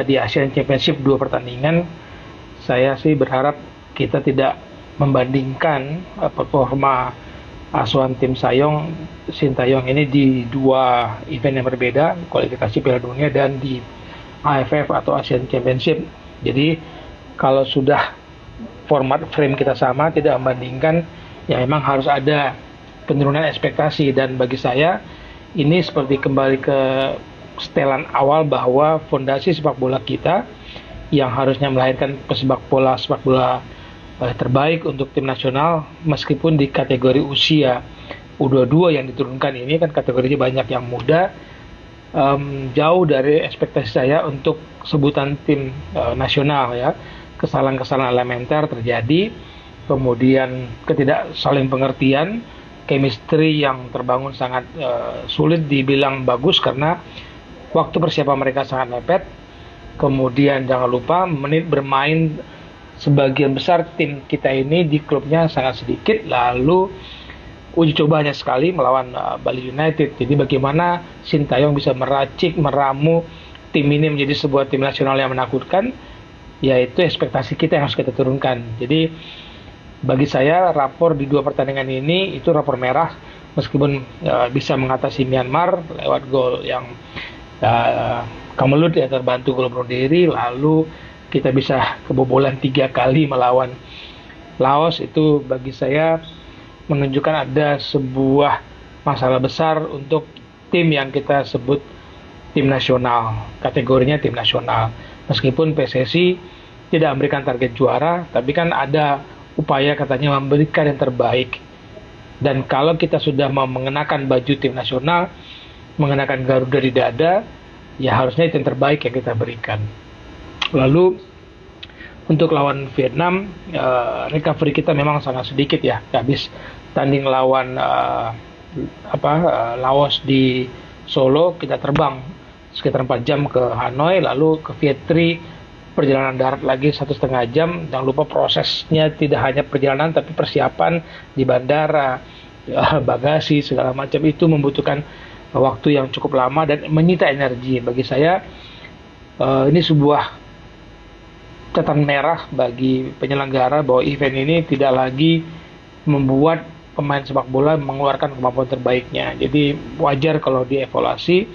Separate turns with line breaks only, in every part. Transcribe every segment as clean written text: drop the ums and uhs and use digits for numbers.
di Asian Championship 2 pertandingan, saya sih berharap kita tidak membandingkan performa asuhan tim Sintayong ini di 2 event yang berbeda, kualifikasi Piala Dunia dan di AFF atau Asian Championship. Jadi kalau sudah format frame kita sama, tidak membandingkan, ya memang harus ada penurunan ekspektasi. Dan bagi saya ini seperti kembali ke setelan awal bahwa fondasi sepak bola kita yang harusnya melahirkan sepak bola terbaik untuk tim nasional, meskipun di kategori usia U22 yang diturunkan ini kan kategorinya banyak yang muda, jauh dari ekspektasi saya untuk sebutan tim nasional ya. Kesalahan-kesalahan elementer terjadi, kemudian ketidak saling pengertian, chemistry yang terbangun sangat sulit dibilang bagus karena waktu persiapan mereka sangat mepet. Kemudian jangan lupa menit bermain sebagian besar tim kita ini di klubnya sangat sedikit, lalu uji coba hanya sekali melawan Bali United. Jadi bagaimana Sintayong bisa meracik, meramu tim ini menjadi sebuah tim nasional yang menakutkan, yaitu ekspektasi kita yang harus kita turunkan. Jadi bagi saya rapor di 2 pertandingan ini itu rapor merah, meskipun bisa mengatasi Myanmar lewat gol yang Kamelut ya, terbantu gol bunuh diri, lalu kita bisa kebobolan 3 kali melawan Laos. Itu bagi saya menunjukkan ada sebuah masalah besar untuk tim yang kita sebut tim nasional, kategorinya tim nasional. Meskipun PSSI tidak memberikan target juara, tapi kan ada upaya katanya memberikan yang terbaik. Dan kalau kita sudah mau mengenakan baju tim nasional, mengenakan Garuda di dada, ya harusnya itu yang terbaik yang kita berikan. Lalu untuk lawan Vietnam, recovery kita memang sangat sedikit ya. Habis tanding lawan Laos di Solo, kita terbang sekitar 4 jam ke Hanoi, lalu ke Vietri, perjalanan darat lagi 1,5 jam. Jangan lupa prosesnya tidak hanya perjalanan tapi persiapan di bandara, bagasi segala macam, itu membutuhkan waktu yang cukup lama dan menyita energi. Bagi saya ini sebuah catatan merah bagi penyelenggara bahwa event ini tidak lagi membuat pemain sepak bola mengeluarkan kemampuan terbaiknya. Jadi wajar kalau dievaluasi.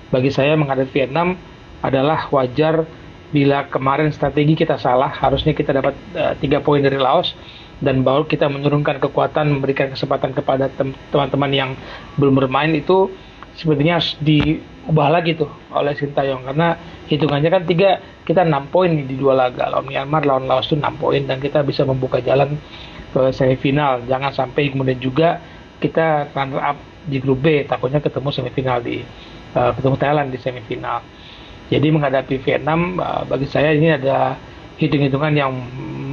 Bagi saya menghadapi Vietnam adalah wajar bila kemarin strategi kita salah, harusnya kita dapat 3 poin dari Laos, dan baru kita menurunkan kekuatan, memberikan kesempatan kepada teman-teman yang belum bermain. Itu sepertinya harus diubah lagi tuh oleh Sintayong, karena hitungannya kan kita 6 poin di 2 laga, lawan Myanmar, lawan Laos itu 6 poin, dan kita bisa membuka jalan ke semifinal. Jangan sampai kemudian juga kita runner up di grup B, takutnya ketemu Thailand di semifinal. Jadi menghadapi Vietnam, bagi saya ini ada hitung-hitungan yang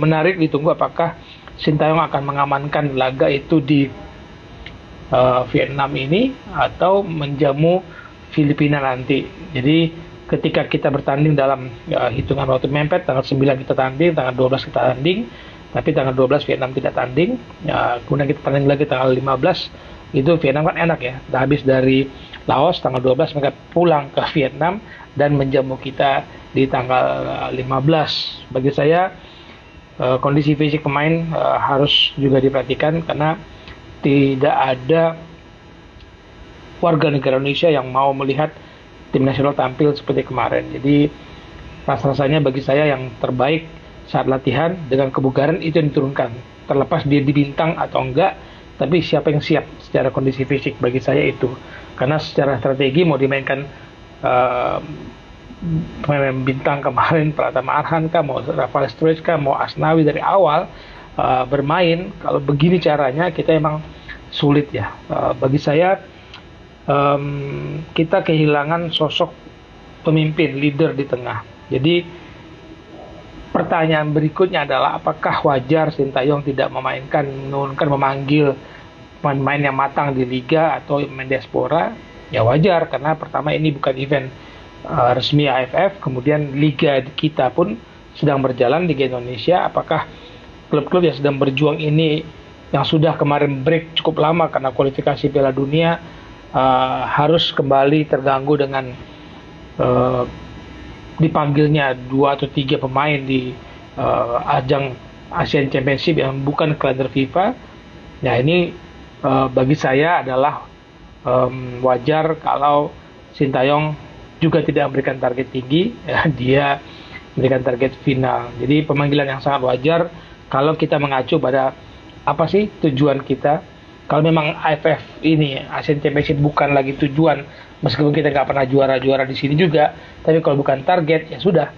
menarik. Ditunggu apakah Sintayong akan mengamankan laga itu di Vietnam ini atau menjamu Filipina nanti. Jadi ketika kita bertanding dalam hitungan waktu mepet, tanggal 9 kita tanding, tanggal 12 kita tanding, tapi tanggal 12 Vietnam tidak tanding, kemudian kita tanding lagi tanggal 15, itu Vietnam kan enak ya, udah habis dari Laos, tanggal 12 mereka pulang ke Vietnam dan menjamu kita di tanggal 15. Bagi saya kondisi fisik pemain harus juga diperhatikan, karena tidak ada warga negara Indonesia yang mau melihat tim nasional tampil seperti kemarin. Jadi rasa-rasanya bagi saya yang terbaik saat latihan dengan kebugaran itu yang diturunkan. Terlepas dia dibintang atau enggak, tapi siapa yang siap secara kondisi fisik, bagi saya itu. Karena secara strategi mau dimainkan pemain bintang kemarin, Pratama Arhan kah, mau Rafael Struij kah, mau Asnawi dari awal bermain, kalau begini caranya kita emang sulit ya. Bagi saya kita kehilangan sosok pemimpin, leader di tengah. Jadi pertanyaan berikutnya adalah apakah wajar Sintayong tidak memanggil pemain yang matang di liga atau main diaspora? Ya wajar, karena pertama ini bukan event resmi AFF, kemudian liga kita pun sedang berjalan, Liga Indonesia. Apakah klub-klub yang sedang berjuang ini, yang sudah kemarin break cukup lama karena kualifikasi Piala Dunia, harus kembali terganggu dengan dipanggilnya 2 atau 3 pemain di ajang Asian Championship yang bukan kalender FIFA. Ya ini bagi saya adalah wajar kalau Sintayong juga tidak memberikan target tinggi, ya, dia memberikan target final. Jadi pemanggilan yang sangat wajar kalau kita mengacu pada apa sih tujuan kita. Kalau memang AFF ini Asian Championship bukan lagi tujuan, meskipun kita nggak pernah juara-juara di sini juga, tapi kalau bukan target ya sudah.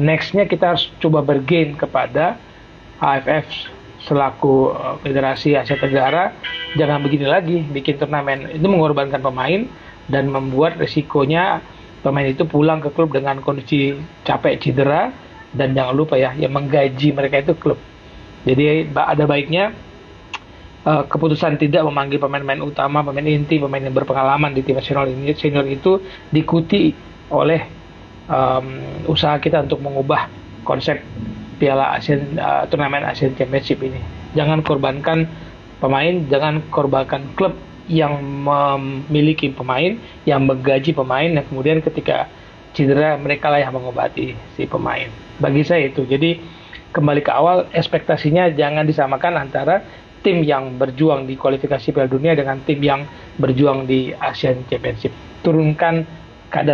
Nextnya kita harus coba bergain kepada AFF selaku Federasi Asia Tenggara. Jangan begini lagi, bikin turnamen itu mengorbankan pemain dan membuat resikonya pemain itu pulang ke klub dengan kondisi capek, cedera, dan jangan lupa ya, yang menggaji mereka itu klub. Jadi ada baiknya keputusan tidak memanggil pemain-pemain utama, pemain inti, pemain yang berpengalaman di tim nasional ini senior itu diikuti oleh usaha kita untuk mengubah konsep Piala ASEAN, turnamen ASEAN Championship ini. Jangan korbankan pemain, jangan korbankan klub yang memiliki pemain, yang menggaji pemain, dan kemudian ketika cedera mereka lah yang mengobati si pemain. Bagi saya itu. Jadi kembali ke awal, ekspektasinya jangan disamakan antara tim yang berjuang di kualifikasi Piala Dunia dengan tim yang berjuang di Asian Championship. Turunkan